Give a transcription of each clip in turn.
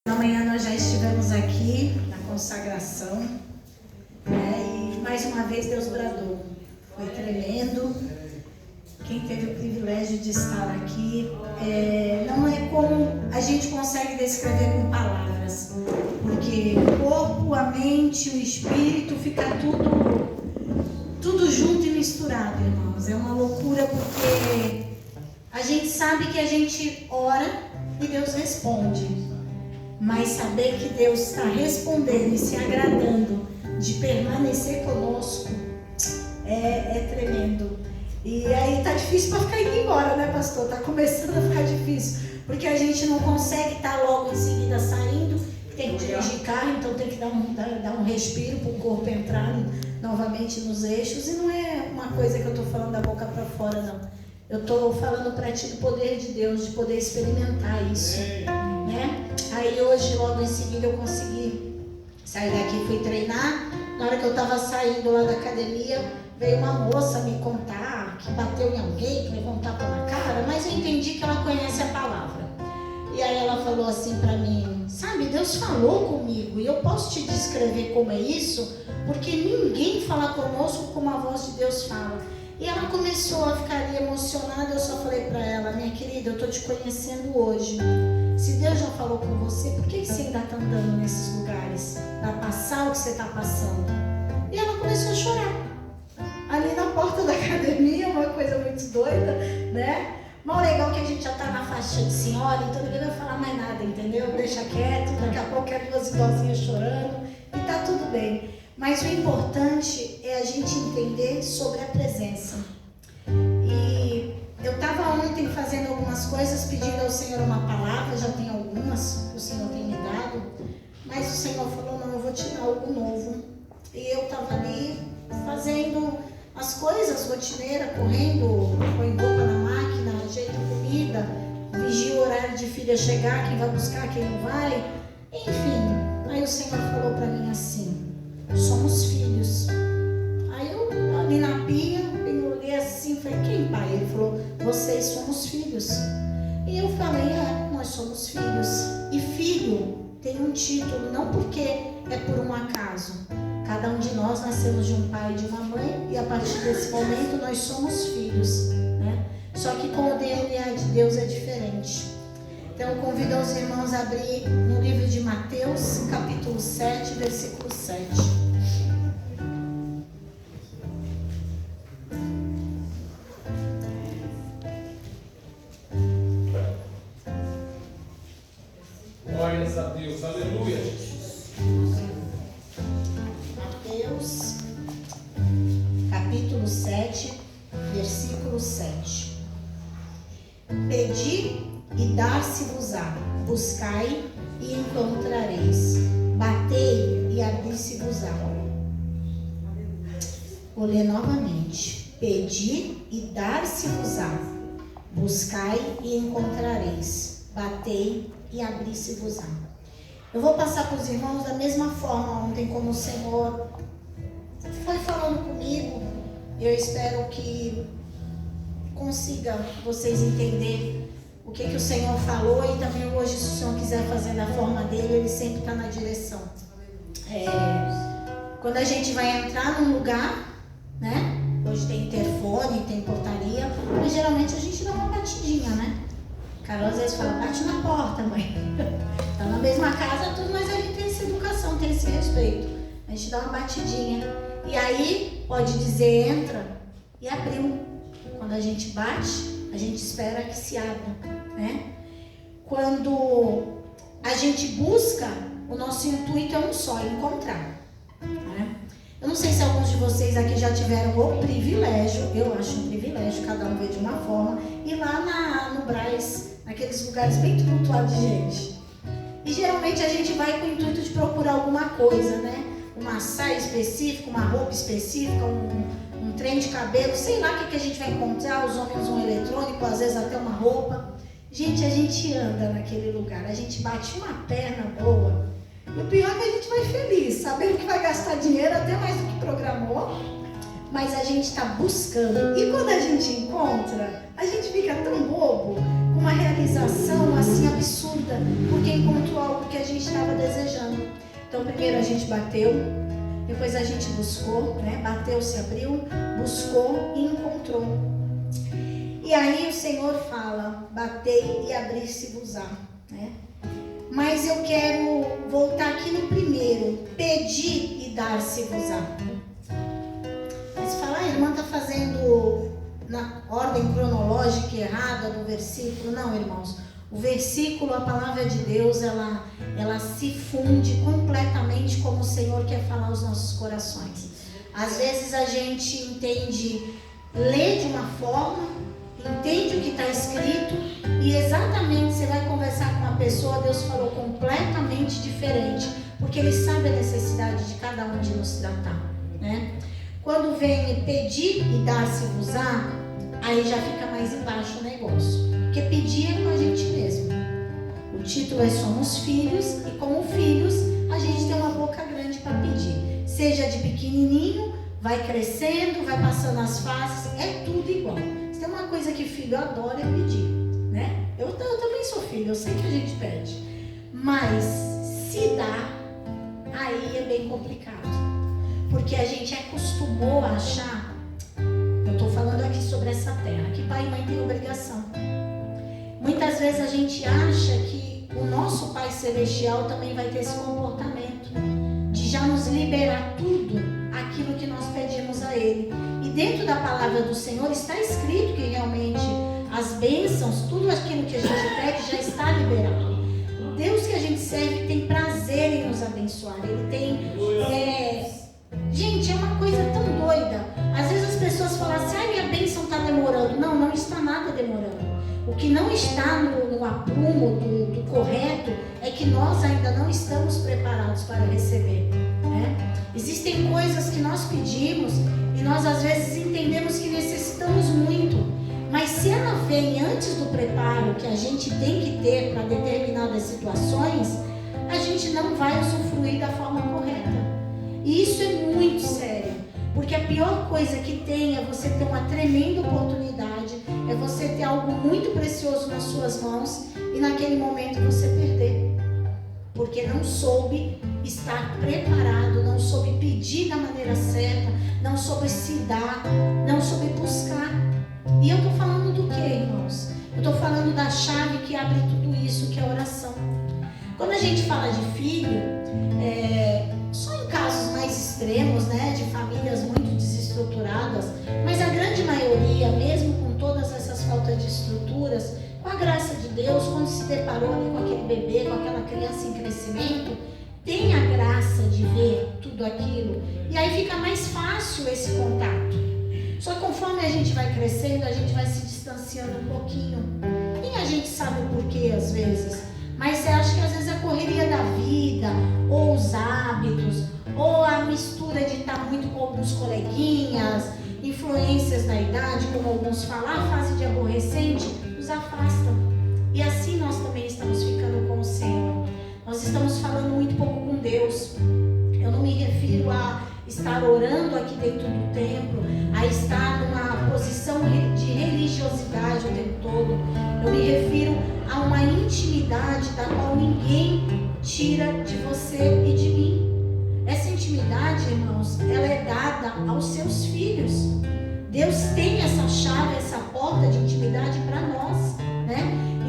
Amanhã nós já estivemos aqui na consagração, né? E mais uma vez Deus bradou. Foi tremendo. Quem teve o privilégio de estar aqui, não é como a gente consegue descrever com palavras, porque o corpo, a mente, o espírito fica tudo junto e misturado, irmãos. É uma loucura, porque a gente sabe que a gente ora e Deus responde, mas saber que Deus está respondendo e se agradando de permanecer conosco é tremendo. E aí tá difícil para ficar indo embora, né, pastor? Tá começando a ficar difícil, porque a gente não consegue estar logo em seguida saindo, tem que dirigir carro, então tem que dar um respiro para o corpo entrar novamente nos eixos. E não é uma coisa que eu estou falando da boca para fora, não. Eu estou falando para ti do poder de Deus, de poder experimentar isso, né? Aí hoje, logo em seguida, eu consegui sair daqui, fui treinar. Na hora que eu estava saindo lá da academia, veio uma moça me contar que bateu em alguém, que levou um tapa na cara, mas eu entendi que ela conhece a palavra. E aí ela falou assim para mim: sabe, Deus falou comigo e eu posso te descrever como é isso, porque ninguém fala conosco como a voz de Deus fala. E ela começou a ficar emocionada. Eu só falei para ela: minha querida, eu estou te conhecendo hoje. Se Deus já falou com você, por que você ainda está andando nesses lugares para passar o que você está passando? E ela começou a chorar ali na porta da academia, uma coisa muito doida, né? Mas o legal é que a gente já está na faixa de senhora, então ninguém vai falar mais nada, entendeu? Deixa quieto, daqui a pouco é duas idosinhas chorando e tá tudo bem. Mas o importante é a gente entender sobre a presença. E eu estava ontem fazendo algumas coisas, pedindo ao Senhor uma palavra, já tem algumas que o Senhor tem me dado, mas o Senhor falou: não, eu vou te dar algo novo. E eu estava ali fazendo as coisas rotineiras, correndo, põe roupa na máquina, ajeita comida, vigia o horário de filha chegar, quem vai buscar, quem não vai, enfim. Aí o Senhor falou para mim assim: somos filhos. Aí eu ali na pia, eu olhei assim, falei: quem, pai? Ele falou: vocês somos filhos. E eu falei: nós somos filhos. E filho tem um título, não porque é por um acaso. Cada um de nós nascemos de um pai e de uma mãe, e a partir desse momento nós somos filhos, né? Só que com o DNA de Deus é diferente. Então eu convido os irmãos a abrir no livro de Mateus, capítulo 7, versículo 7. Glórias a Deus, aleluia. Mateus, capítulo 7, versículo 7. Pedi e dar-se-vos-á, buscai e encontrareis, batei e abrir-se-vos-á. Vou ler novamente. Pedi e dar-se-vos-á, buscai e encontrareis, batei e abrir-se-vos-á. Eu vou passar para os irmãos da mesma forma ontem, como o Senhor foi falando comigo. Eu espero que consiga vocês entender o que o Senhor falou, e também hoje, se o Senhor quiser fazer da forma dele, ele sempre está na direção. Quando a gente vai entrar num lugar, né? Hoje tem interfone, tem portaria, mas geralmente a gente dá uma batidinha, né? Carol às vezes fala: bate na porta, mãe. Tá na mesma casa, tudo, mas a gente tem essa educação, tem esse respeito. A gente dá uma batidinha. E aí pode dizer entra e abriu. Quando a gente bate, a gente espera que se abra, né? Quando a gente busca, o nosso intuito é um só: encontrar, né? Eu não sei se alguns de vocês aqui já tiveram o privilégio, eu acho um privilégio, cada um vê de uma forma, ir lá no Brás, naqueles lugares bem tumultuados de gente. E geralmente a gente vai com o intuito de procurar alguma coisa, né? Uma saia específica, uma roupa específica, um trem de cabelo, sei lá o que a gente vai encontrar. Os homens um eletrônico, às vezes até uma roupa. Gente, a gente anda naquele lugar, a gente bate uma perna boa. E o pior é que a gente vai feliz, sabendo que vai gastar dinheiro até mais do que programou, mas a gente está buscando. E quando a gente encontra, a gente fica tão bobo, com uma realização assim absurda, porque encontrou algo que a gente estava desejando. Então primeiro a gente bateu, depois a gente buscou, né? Bateu, se abriu, buscou e encontrou. E aí o Senhor fala: batei e abrir-se-vos-á, né? Mas eu quero voltar aqui no primeiro: pedir e dar-se-vos-á. Você fala: a irmã está fazendo na ordem cronológica errada do versículo. Não, irmãos. O versículo, a palavra de Deus, ela se funde completamente como o Senhor quer falar aos nossos corações. Às vezes a gente entende, lê de uma forma, entende o que está escrito, e exatamente você vai conversar com uma pessoa, Deus falou completamente diferente, porque Ele sabe a necessidade de cada um de nos tratar, né? Quando vem pedir e dar-se-vos-á, aí já fica mais embaixo o negócio, porque pedir é com a gente mesmo. O título é Somos Filhos, e como filhos a gente tem uma boca grande para pedir, seja de pequenininho, vai crescendo, vai passando as fases, é tudo igual. Se tem uma coisa que filho adora é pedir, né? Eu também sou filho, eu sei que a gente pede, mas se dá, aí é bem complicado, porque a gente acostumou a achar, eu estou falando aqui sobre essa terra, que pai e mãe têm obrigação. Muitas vezes a gente acha que o nosso Pai Celestial também vai ter esse comportamento de já nos liberar tudo aquilo que nós pedimos a Ele. E dentro da palavra do Senhor está escrito que realmente as bênçãos, tudo aquilo que a gente pede já está liberado. O Deus que a gente serve tem prazer em nos abençoar. Ele tem... Gente, é uma coisa tão doida. Às vezes as pessoas falam assim: ai, minha bênção está demorando. Não, não está nada demorando. O que não está no aprumo do correto é que nós ainda não estamos preparados para receber, né? Existem coisas que nós pedimos e nós às vezes entendemos que necessitamos muito, mas se ela vem antes do preparo que a gente tem que ter para determinadas situações, a gente não vai usufruir da forma correta. E isso é muito sério, porque a pior coisa que tem é você ter uma tremenda oportunidade, é você ter algo muito precioso nas suas mãos e naquele momento você perder, porque não soube estar preparado, não soube pedir da maneira certa, não soube se dar, não soube buscar. E eu estou falando do que, irmãos? Eu estou falando da chave que abre tudo isso, que é a oração. Quando a gente fala de filho, só em casos mais extremos, né, de famílias muito desestruturadas, mas a grande maioria, mesmo com todas essas faltas de estruturas, com a graça de Deus, quando se deparou ali com aquele bebê, com aquela criança em crescimento, tem a graça de ver tudo aquilo, e aí fica mais fácil esse contato. Só que conforme a gente vai crescendo, a gente vai se distanciando um pouquinho, nem a gente sabe o porquê às vezes, mas você acha que às vezes a correria da vida, ou os hábitos, ou a mistura de estar muito com alguns coleguinhas, influências da idade, como alguns falam, a fase de aborrecente, nos afastam. E assim nós também estamos ficando com o Senhor. Nós estamos falando muito pouco com Deus. Eu não me refiro a estar orando aqui dentro do templo, a estar numa posição de religiosidade o tempo todo. Eu me refiro a uma intimidade da qual ninguém tira de você e de mim. Essa intimidade, irmãos, ela é dada aos seus filhos. Deus tem essa chave, essa porta de intimidade para nós, né?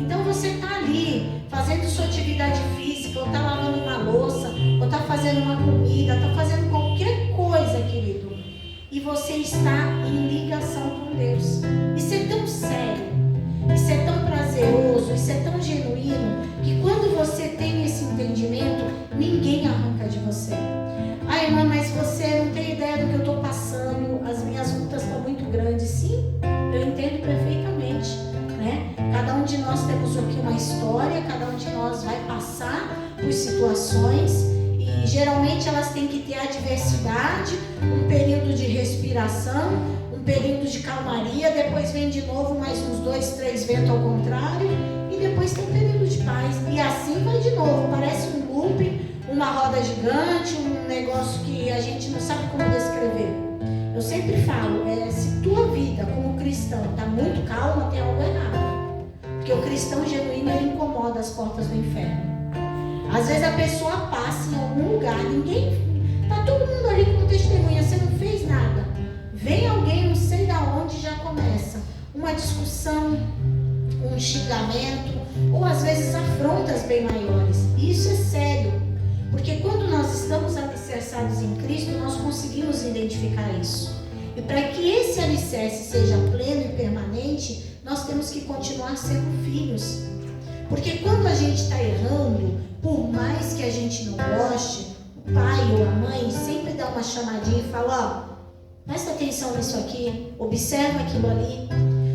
Então você está ali fazendo sua atividade física, ou está lavando uma louça, ou está fazendo uma comida, está fazendo qualquer coisa, querido, e você está em ligação com Deus. Isso é tão sério, isso é tão prazeroso, isso é tão genuíno, que quando você tem esse entendimento, ninguém arranca de você. Ah, irmã, mas você não tem ideia do que eu estou passando, as minhas lutas estão muito grandes. Sim, eu entendo perfeitamente, né? Cada um de nós temos aqui uma história, cada um de nós vai passar por situações, e geralmente elas têm que ter adversidade, um período de respiração, um período de calmaria, depois vem de novo mais uns 2, 3 ventos ao contrário, e depois tem um período de paz, e assim vai de novo, parece um loop, uma roda gigante, um negócio que a gente não sabe como descrever. Eu sempre falo, se tua vida como cristão está muito calma, tem algo errado. Porque o cristão genuíno, ele incomoda as portas do inferno. Às vezes a pessoa passa em algum lugar, tá todo mundo ali como testemunha, você não fez nada. Vem alguém, não sei da onde, já começa uma discussão, um xingamento, ou às vezes afrontas bem maiores. E isso é sério, porque quando nós estamos alicerçados em Cristo, nós conseguimos identificar isso. E para que esse alicerce seja pleno e permanente, nós temos que continuar sendo filhos. Porque quando a gente está errando, por mais que a gente não goste, o pai ou a mãe sempre dá uma chamadinha e fala: ó, presta atenção nisso aqui, observa aquilo ali.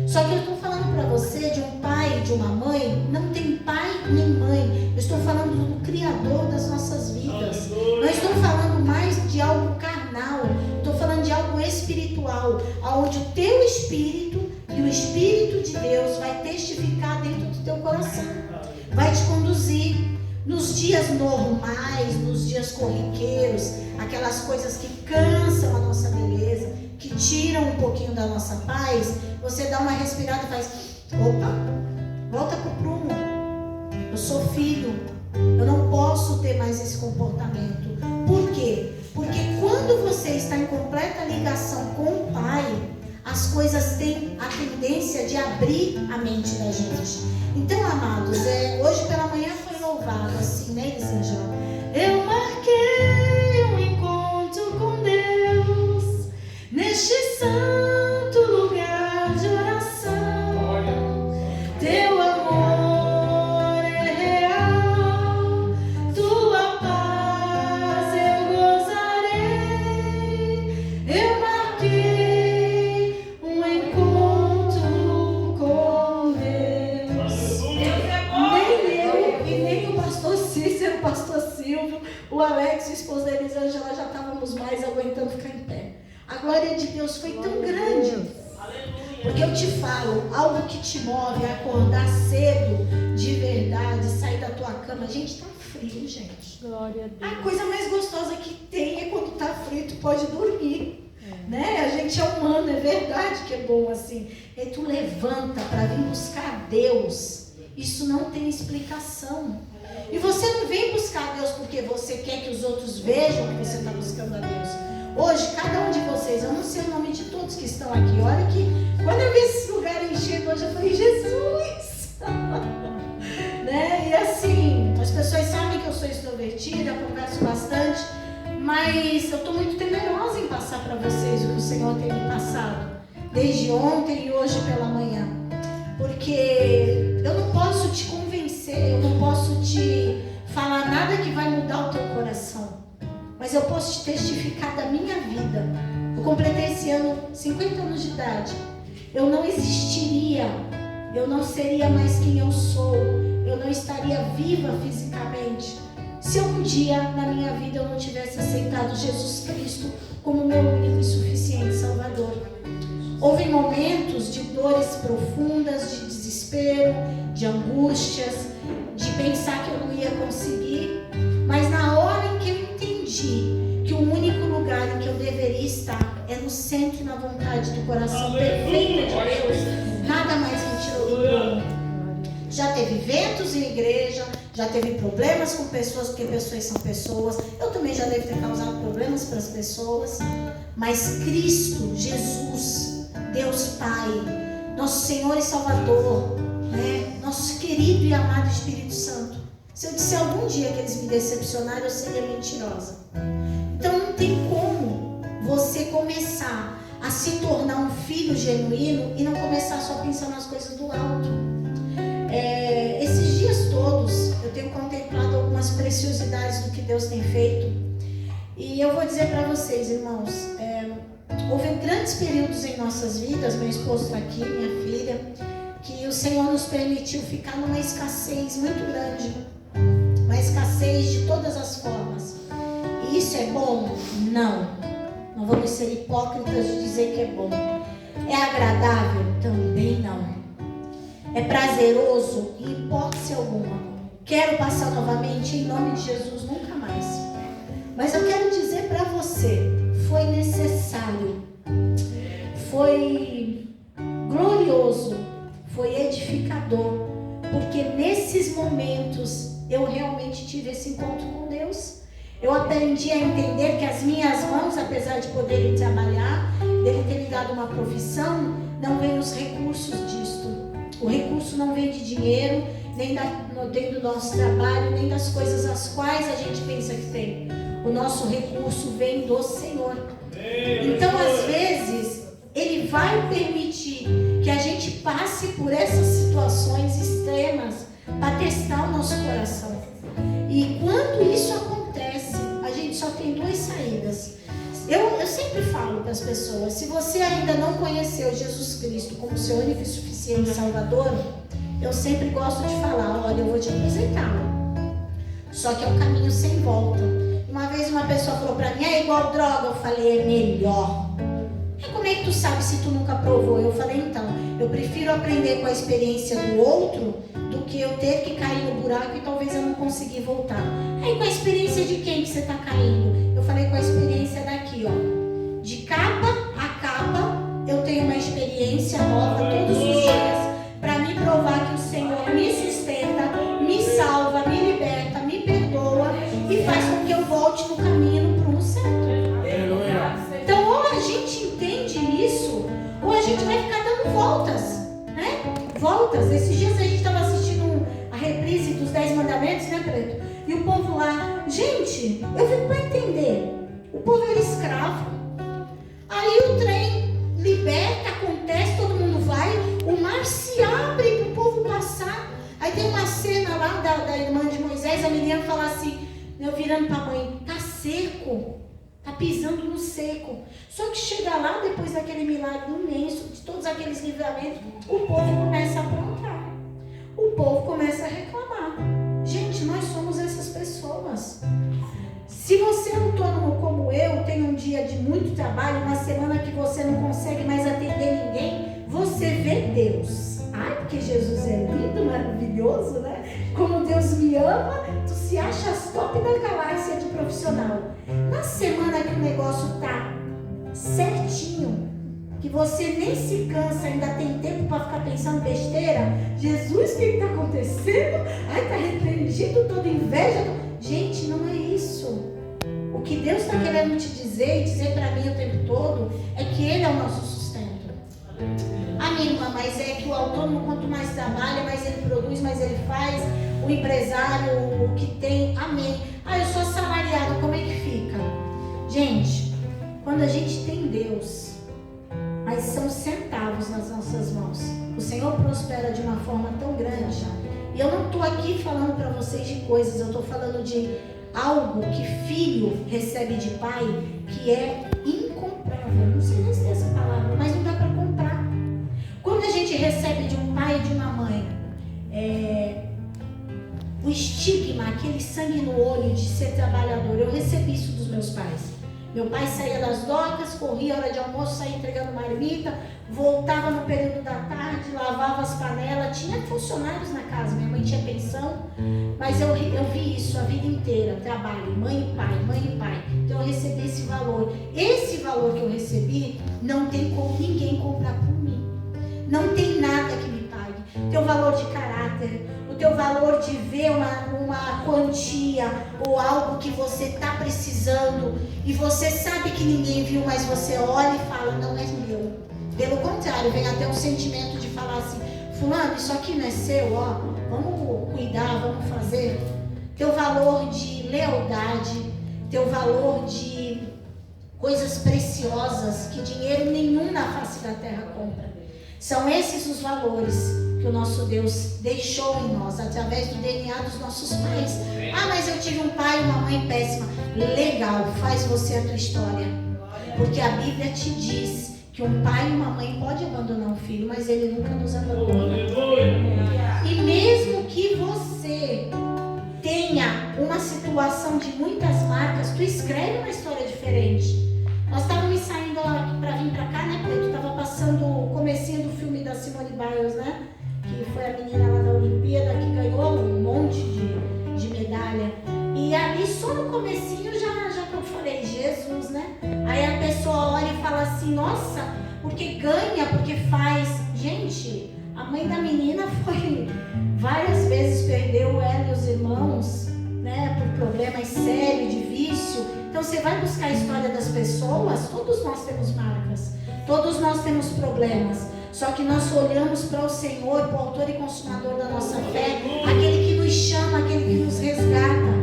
Só que eu estou falando para você de um pai e de uma mãe, não tem pai nem mãe. Eu estou falando do Criador das nossas vidas. Não estou falando mais de algo carnal, estou falando de algo espiritual, onde o teu espírito e o Espírito de Deus vai testificar dentro do teu coração, vai te conduzir. Nos dias normais, nos dias corriqueiros, aquelas coisas que cansam a nossa beleza, que tiram um pouquinho da nossa paz, você dá uma respirada e faz: opa, volta pro prumo. Eu sou filho, eu não posso ter mais esse comportamento. Por quê? Porque quando você está em completa ligação com o Pai, as coisas têm a tendência de abrir a mente da gente. Então, amados, hoje pela manhã foi louvado assim, né, Elisângela? Eu marquei um encontro com Deus neste santo lugar de oração. Teu amor é real, tua paz eu gozarei. Eu marquei um encontro com Deus. Nem eu e nem o pastor Cícero, o pastor Silvio, o Alex, o esposo da Elisângela, já estávamos mais aguentando ficar em pé. A glória de Deus foi tão grande. Porque eu te falo, algo que te move a acordar cedo, de verdade, sair da tua cama. Gente, tá frio, gente. Glória a Deus. A coisa mais gostosa que tem é quando tá frio, tu pode dormir. Né? A gente é humano, é verdade que é bom assim. E tu levanta para vir buscar Deus. Isso não tem explicação. E você não vem buscar Deus porque você quer que os outros vejam que você está buscando a Deus. Hoje, cada um de vocês, eu não sei o nome de todos que estão aqui. Olha que, quando eu vi esse lugar enchido hoje, eu falei: Jesus! Né? E assim, as pessoas sabem que eu sou extrovertida, converso bastante, mas eu estou muito temerosa em passar para vocês o que o Senhor tem me passado, desde ontem e hoje pela manhã. Porque eu não posso te convencer, eu não posso te falar nada que vai mudar o teu coração. Mas eu posso te testificar da minha vida. Eu completei esse ano 50 anos de idade. Eu não existiria, eu não seria mais quem eu sou, eu não estaria viva fisicamente se um dia na minha vida eu não tivesse aceitado Jesus Cristo como meu único e suficiente Salvador. Houve momentos de dores profundas, de desespero, de angústias, de pensar que eu não ia conseguir, mas na hora em que eu entendi que o único lugar em que eu deveria estar é no centro e na vontade do coração perfeito de Deus, nada mais me tirou do prumo. Já teve ventos em igreja, já teve problemas com pessoas, porque pessoas são pessoas. Eu também já devo ter causado problemas para as pessoas, mas Cristo, Jesus, Deus Pai, nosso Senhor e Salvador, né? Nosso querido e amado Espírito Santo. Se eu disser algum dia que eles me decepcionaram, eu seria mentirosa. Então não tem como você começar a se tornar um filho genuíno e não começar só a pensar nas coisas do alto. Esses dias todos eu tenho contemplado algumas preciosidades do que Deus tem feito. E eu vou dizer para vocês, irmãos, houve grandes períodos em nossas vidas, meu esposo está aqui, minha filha, que o Senhor nos permitiu ficar numa escassez muito grande. Uma escassez de todas as formas. E isso é bom? Não. Não vamos ser hipócritas de dizer que é bom. É agradável? Também não. É prazeroso? Em hipótese alguma. Quero passar novamente em nome de Jesus? Nunca mais. Mas eu quero dizer para você, foi necessário, foi glorioso, foi edificador eu realmente tive esse encontro com Deus. Eu aprendi a entender que as minhas mãos, apesar de poderem trabalhar, dele ter me dado uma profissão, não vem os recursos disto. O recurso não vem de dinheiro, nem do nosso trabalho, nem das coisas as quais a gente pensa que tem. O nosso recurso vem do Senhor. Então, às vezes, Ele vai permitir que a gente passe por essas situações extremas para testar o nosso coração. E quando isso acontece, a gente só tem duas saídas. Eu sempre falo para as pessoas, se você ainda não conheceu Jesus Cristo como seu único e suficiente Salvador, eu sempre gosto de falar, olha, eu vou te apresentá-lo. Só que é um caminho sem volta. Uma vez uma pessoa falou para mim, é igual droga. Eu falei, é melhor. E como é que tu sabe se tu nunca provou? Eu falei, então, eu prefiro aprender com a experiência do outro do que eu ter que cair no buraco e talvez eu não conseguir voltar. Aí com a experiência de quem que você está caindo? Eu falei com a experiência daqui, ó. De capa a capa, eu tenho uma experiência nova todos os dias para me provar que o Senhor me sustenta, me salva, me liberta, me perdoa e faz com que eu volte no caminho, no prumo certo. Então, ou a gente entende isso, ou a gente vai ficar dando voltas, né? Voltas. Esses dias a gente estava assistindo a reprise dos 10 mandamentos, né, Preto? E o povo lá, gente, eu fico para entender. O povo era escravo. Aí o trem liberta, acontece, todo mundo vai, o mar se abre para o povo passar. Aí tem uma cena lá da irmã de Moisés, a menina fala assim, eu virando para a mãe, tá seco. Está pisando no seco. Só que chega lá, depois daquele milagre imenso, de todos aqueles livramentos, o povo começa a aprontar. O povo começa a reclamar. Gente, nós somos essas pessoas. Se você é autônomo como eu, tem um dia de muito trabalho, uma semana que você não consegue mais atender ninguém, você vê Deus. Ai, porque Jesus é lindo, maravilhoso, né? Como Deus me ama, tu se acha as top da galáxia de profissional. Na semana que o negócio tá certinho, que você nem se cansa, ainda tem tempo para ficar pensando besteira, Jesus, o que está acontecendo? Ai, está repreendido toda inveja. Gente, não é isso. O que Deus está querendo te dizer e dizer para mim o tempo todo é que Ele é o nosso sustento. Amém, irmã, mas é que o autônomo, quanto mais trabalha, mais ele produz, mais ele faz. O empresário, o que tem, amém. Ah, eu sou assalariado, como é que fica? Gente, quando a gente tem Deus, mas são centavos nas nossas mãos, o Senhor prospera de uma forma tão grande. E eu não estou aqui falando para vocês de coisas, eu estou falando de algo que filho recebe de pai, que é incomprável. Não sei nem se é essa palavra, mas não dá para comprar. Quando a gente recebe de um pai e de uma mãe, o estigma, aquele sangue no olho de ser trabalhador, eu recebi isso dos meus pais. Meu pai saía das docas, corria a hora de almoço, saía entregando marmita, voltava no período da tarde, lavava as panelas, tinha funcionários na casa, minha mãe tinha pensão, mas eu vi isso a vida inteira, trabalho, mãe e pai, então eu recebi esse valor. Esse valor que eu recebi, não tem como ninguém comprar por mim, não tem nada que me pague. O teu valor de caráter, o teu valor de ver uma quantia ou algo que você está precisando e você sabe que ninguém viu, mas você olha e fala, não é meu. Pelo contrário, vem até um sentimento de falar assim, fulano, isso aqui não é seu, ó, vamos cuidar, vamos fazer. Teu valor de lealdade, teu valor de coisas preciosas que dinheiro nenhum na face da terra compra. São esses os valores que o nosso Deus deixou em nós, através do DNA dos nossos pais. Ah, mas eu tive um pai e uma mãe péssima. Legal, faz você a tua história. Porque a Bíblia te diz que um pai e uma mãe pode abandonar um filho, mas ele nunca nos abandona. E mesmo que você tenha uma situação de muitas marcas, tu escreve uma história diferente. Nós estávamos saindo para vir para cá, né, Preto? Estava passando o comecinho do filme da Simone Biles, né? Que foi a menina lá da Olimpíada que ganhou um monte de medalha. E ali só no comecinho já que eu falei, Jesus, né? Aí a pessoa olha e fala assim, nossa, porque ganha, porque faz. Gente, A mãe da menina foi várias vezes, perdeu ela e os irmãos, né, por problemas sérios de vício. Então você vai buscar a história das pessoas, todos nós temos marcas, todos nós temos problemas. Só que nós olhamos para o Senhor, para o autor e consumador da nossa fé, aquele que nos chama, aquele que nos resgata,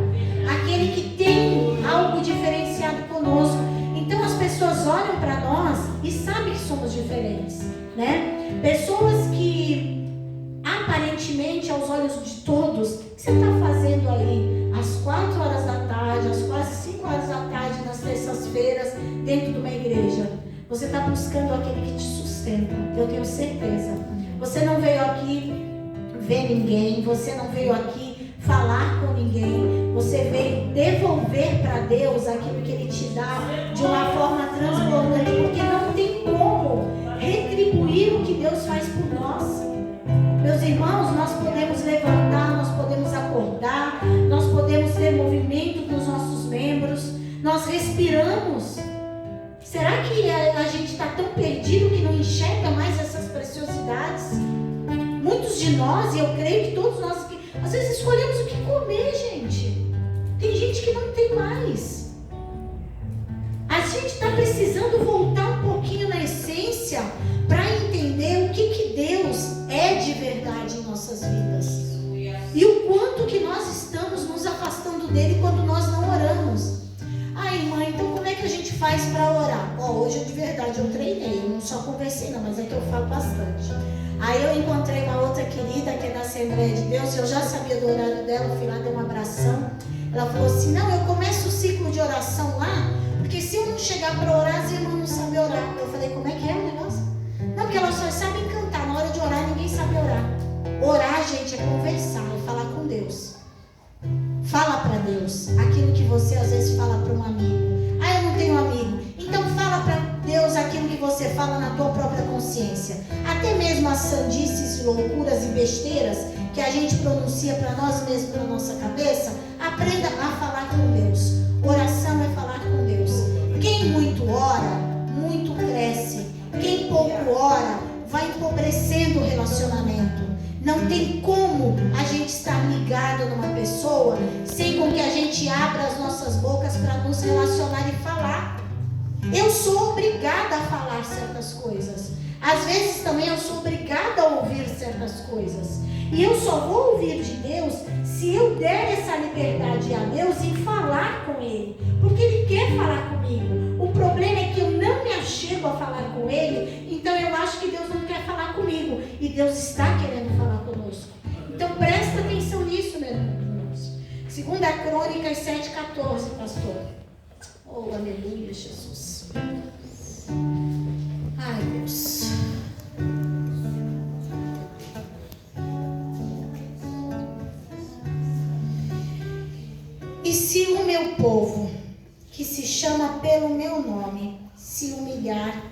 aquele que tem algo diferenciado conosco. Então as pessoas olham para nós e sabem que somos diferentes, né? Pessoas que aparentemente aos olhos de todos, o que você está fazendo aí às 4 horas da tarde, às quase 5 horas da tarde, nas terças-feiras, dentro de uma igreja? Você está buscando aquele que te sustenta, eu tenho certeza. Você não veio aqui ver ninguém, você não veio aqui falar com ninguém, você veio devolver para Deus aquilo que Ele te dá de uma forma transbordante, porque não tem como retribuir o que Deus faz por nós. Meus irmãos, nós podemos levantar, nós podemos acordar, nós podemos ter movimento nos nossos membros, nós respiramos. Será que a gente está tão perdido que não enxerga mais essas preciosidades? Muitos de nós, e eu creio que todos nós, às vezes escolhemos o que comer, gente. Tem gente que não tem mais. A gente está precisando voltar um pouquinho na essência para entender o que Deus é de verdade em nossas vidas. E o quanto que nós estamos nos afastando dele quando nós não oramos. Ai, mãe, então como é que a gente faz para orar? Hoje de verdade eu treinei, eu não só conversei não, mas é que eu falo bastante. Aí eu encontrei uma outra querida que é da Assembleia de Deus, eu já sabia do horário dela, eu fui lá, dei uma abração. Ela falou assim, não, eu começo o ciclo de oração lá, porque se eu não chegar para orar, as irmãs não sabem orar. Eu falei, como é que é o negócio? Não, porque elas só sabem cantar, na hora de orar ninguém sabe orar. Orar, gente, é conversar, é falar com Deus. Fala para Deus aquilo que você às vezes fala para um amigo. Ah, eu não tenho amigo. Então fala para Deus aquilo que você fala na tua própria consciência. Até mesmo as sandices, loucuras e besteiras que a gente pronuncia para nós mesmos na nossa cabeça, aprenda a falar com Deus. Oração é falar com Deus. Quem muito ora, muito cresce. Quem pouco ora, vai empobrecendo o relacionamento. Não tem como a gente estar ligado numa pessoa sem com que a gente abra as nossas bocas para nos relacionar e falar. Eu sou obrigada a falar certas coisas. Às vezes também eu sou obrigada a ouvir certas coisas. E eu só vou ouvir de Deus se eu der essa liberdade a Deus em falar com Ele. Porque Ele quer falar comigo. O problema é que eu não me achego a falar com Ele, então eu acho que Deus não quer falar comigo. E Deus está querendo falar conosco. Então presta atenção nisso, meus irmãos. 2 Crônicas 7,14, pastor. Oh, aleluia, Jesus. Ai, Deus. E se o meu povo, que se chama pelo meu nome, se humilhar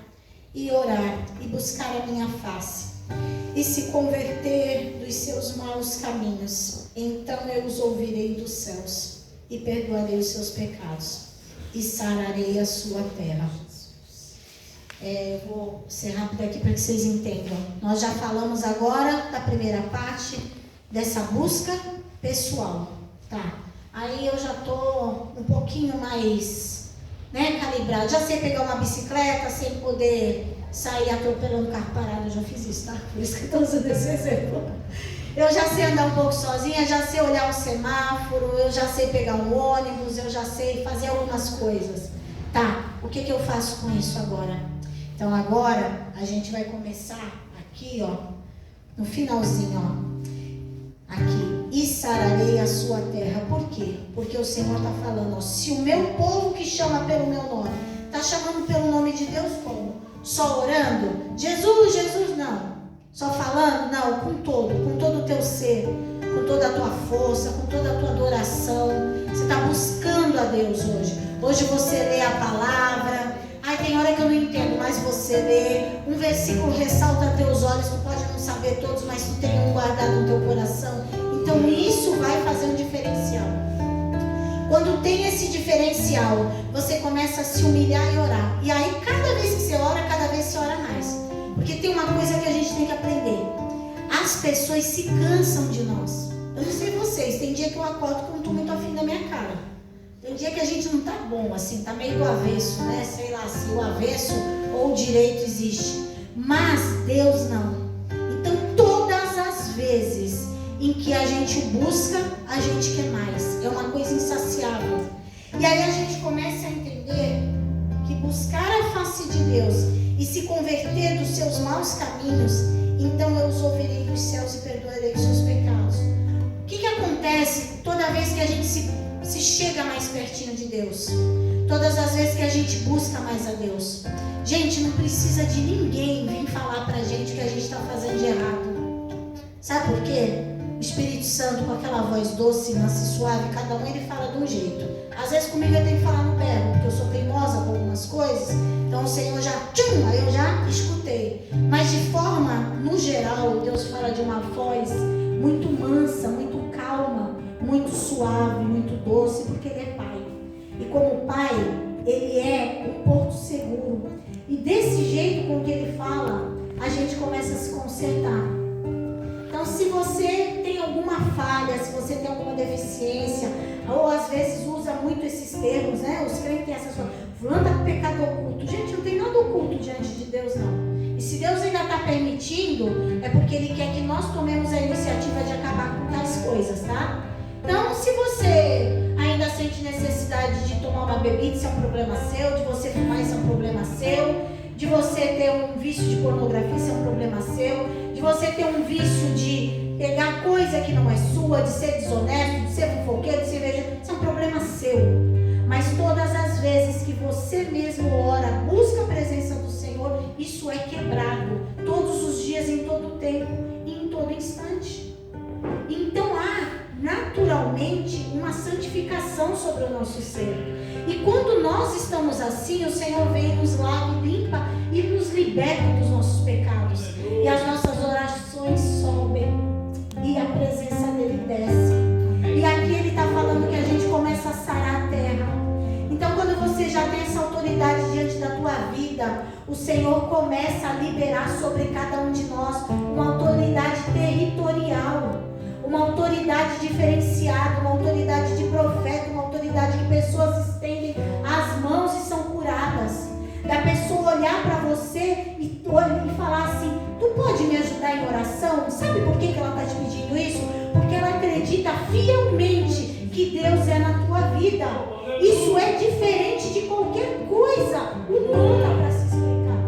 e orar e buscar a minha face, e se converter dos seus maus caminhos, então eu os ouvirei dos céus e perdoarei os seus pecados e sararei a sua terra. Eu vou ser rápido aqui para que vocês entendam. Nós já falamos agora da primeira parte dessa busca pessoal, tá? Aí eu já estou um pouquinho mais, calibrado. Já sei pegar uma bicicleta sem poder sair atropelando carro parado. Eu já fiz isso, tá? Por isso que eu estou usando esse exemplo. Eu já sei andar um pouco sozinha, já sei olhar um semáforo, eu já sei pegar um ônibus, eu já sei fazer algumas coisas. Tá, o que eu faço com isso agora? Então agora a gente vai começar aqui, ó, no finalzinho, ó. Aqui, e sararei a sua terra. Por quê? Porque o Senhor está falando, ó, se o meu povo que chama pelo meu nome, está chamando pelo nome de Deus como? Só orando? Jesus, Jesus, não. Só falando? Não, com todo o teu ser, com toda a tua força, com toda a tua adoração. Você está buscando a Deus hoje. Hoje você lê a palavra. Ai, tem hora que eu não entendo, mas você lê. Um versículo ressalta teus olhos, tu pode não saber todos, mas tu tem um guardado no teu coração. Então isso vai fazer um diferencial. Quando tem esse diferencial, você começa a se humilhar e orar. E aí cada vez que você ora, cada vez você ora mais. Porque tem uma coisa que a gente tem que aprender. as pessoas se cansam de nós. Eu não sei vocês, tem dia que eu acordo que eu não estou muito afim da minha cara. Tem dia que a gente não está bom, assim, está meio do avesso, né? Sei lá se o avesso ou o direito existe. Mas Deus não. Então todas as vezes em que a gente o busca, a gente quer mais. É uma coisa insaciável. E aí a gente começa a entender que buscar a face de Deus e se converter dos seus maus caminhos, então eu os ouvirei dos céus e perdoarei os seus pecados. O que acontece toda vez que a gente se chega mais pertinho de Deus? Todas as vezes que a gente busca mais a Deus. Gente, não precisa de ninguém vir falar pra gente que a gente está fazendo de errado. Sabe por quê? O Espírito Santo, com aquela voz doce, mansa e suave, cada um ele fala de um jeito. Às vezes comigo ele tem que falar no berro, porque eu sou teimosa com algumas coisas. Então o Senhor já, aí eu já escutei. Mas de forma, no geral, Deus fala de uma voz muito mansa, muito calma, muito suave, muito doce, porque Ele é Pai. E como Pai, Ele é um porto seguro. E desse jeito com que Ele fala, a gente começa a se consertar. Então, se você tem alguma falha, se você tem alguma deficiência, ou às vezes usa muito esses termos, né? Os crentes têm essas coisas. Fulano está com pecado oculto. Gente, não tem nada oculto diante de Deus, não. E se Deus ainda está permitindo, é porque Ele quer que nós tomemos a iniciativa de acabar com tais coisas, tá? Então, se você ainda sente necessidade de tomar uma bebida, isso é um problema seu. De você fumar, isso é um problema seu. De você ter um vício de pornografia, isso é um problema seu. De você ter um vício de pegar coisa que não é sua, de ser desonesto, de ser fofoqueiro, de ser invejoso, isso é um problema seu. Mas todas as vezes que você mesmo ora, busca a presença do Senhor, isso é quebrado. Todos os dias, em todo tempo e em todo instante. Então há naturalmente uma santificação sobre o nosso ser. E quando nós estamos assim, o Senhor vem, nos lava, limpa e nos liberta dos nossos pecados. E as nossas orações sobem e a presença dele desce. E aqui ele está falando que a gente começa a sarar a terra. Então quando você já tem essa autoridade diante da tua vida, o Senhor começa a liberar sobre cada um de nós uma autoridade territorial, uma autoridade diferenciada, uma autoridade de profeta, uma autoridade que pessoas estendem as mãos e são curadas. Da pessoa olhar para você e falar assim: tu pode me ajudar em oração? Sabe por que ela está te pedindo isso? Porque ela acredita fielmente que Deus é na tua vida. Isso é diferente de qualquer coisa humana para se explicar.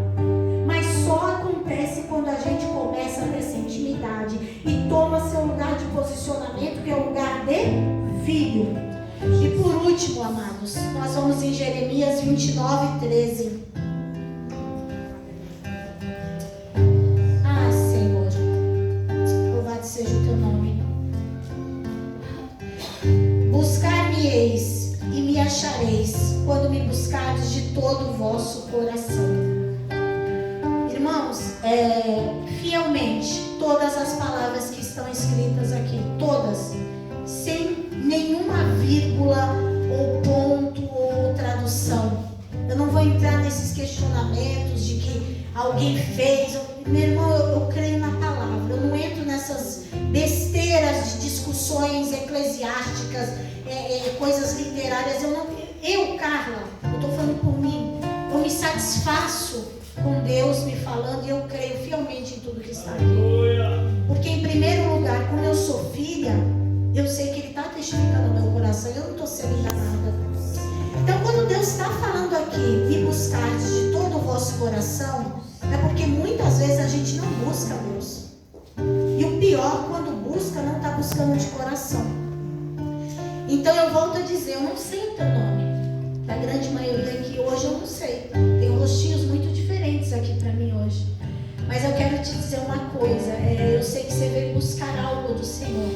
Mas só acontece quando a gente começa a ter essa intimidade e toma seu lugar de posicionamento, que é o lugar de filho. E por último, amados, nós vamos em Jeremias 29:13. Ah, Senhor, louvado seja o teu nome. Buscar-me-eis e me achareis, quando me buscardes de todo o vosso coração. Irmãos, fielmente, todas as palavras que estão escritas aqui, todas, sem nenhuma vírgula ou ponto ou tradução. Eu não vou entrar nesses questionamentos de que alguém fez. Meu irmão, eu creio na palavra. Eu não entro nessas besteiras de discussões eclesiásticas, coisas literárias. Carla, eu estou falando por mim. Eu me satisfaço com Deus me falando e eu creio fielmente em tudo que está aqui. Porque em primeiro lugar, como eu sou filha, eu sei que Ele está testificando no meu coração. Eu não estou sendo enganada. Então quando Deus está falando aqui, me buscar de todo o vosso coração, é porque muitas vezes a gente não busca Deus. E o pior, quando busca, não está buscando de coração. Então eu volto a dizer, eu não sei o teu nome. A grande maioria aqui hoje eu não sei. Tem rostinhos muito diferentes aqui para mim hoje. Mas eu quero te dizer uma coisa. Eu sei que você veio buscar algo do Senhor.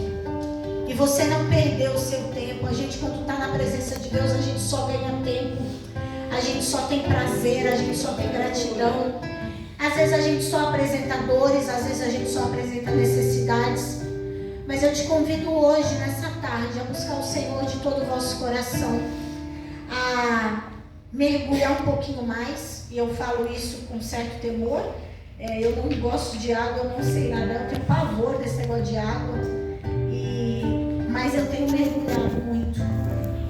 E você não perdeu o seu tempo. A gente, quando está na presença de Deus, a gente só ganha tempo. A gente só tem prazer, a gente só tem gratidão. Às vezes a gente só apresenta dores, às vezes a gente só apresenta necessidades. Mas eu te convido hoje, nessa tarde, a buscar o Senhor de todo o vosso coração. A mergulhar um pouquinho mais. E eu falo isso com certo temor. Eu não gosto de água, eu não sei nadar, eu tenho pavor desse negócio de água. Mas eu tenho mergulhado muito.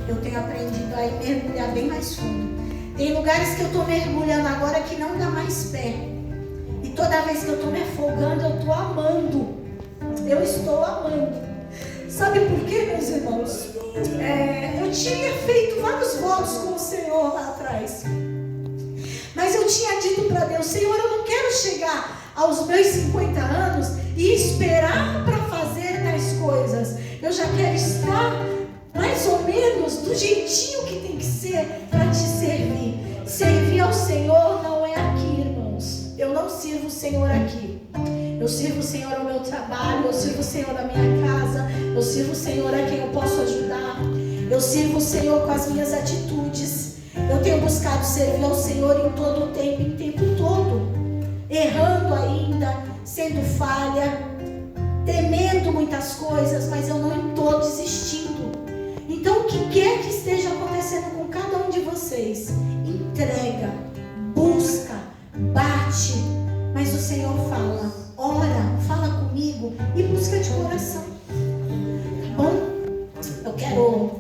Eu tenho aprendido a mergulhar bem mais fundo. Tem lugares que eu estou mergulhando agora que não dá mais pé. E toda vez que eu estou me afogando, eu estou amando. Eu estou amando. Sabe por quê, meus irmãos? Eu tinha feito vários votos com o Senhor lá atrás. Mas eu tinha dito para Deus: Senhor, eu não quero chegar aos meus 50 anos e esperar para fazer tais coisas. Eu já quero estar mais ou menos do jeitinho que tem que ser para te servir. Servir ao Senhor não é aqui, irmãos. Eu não sirvo o Senhor aqui. Eu sirvo o Senhor ao meu trabalho, eu sirvo o Senhor na minha casa, eu sirvo o Senhor a quem eu posso ajudar. Eu sirvo o Senhor com as minhas atitudes. Eu tenho buscado servir ao Senhor em todo o tempo, em tempo todo. Errando ainda, sendo falha, temendo muitas coisas, mas eu não estou desistindo. Então, o que quer que esteja acontecendo com cada um de vocês, entrega, busca, bate, mas o Senhor fala, ora, fala comigo e busca de coração. Tá bom? Eu quero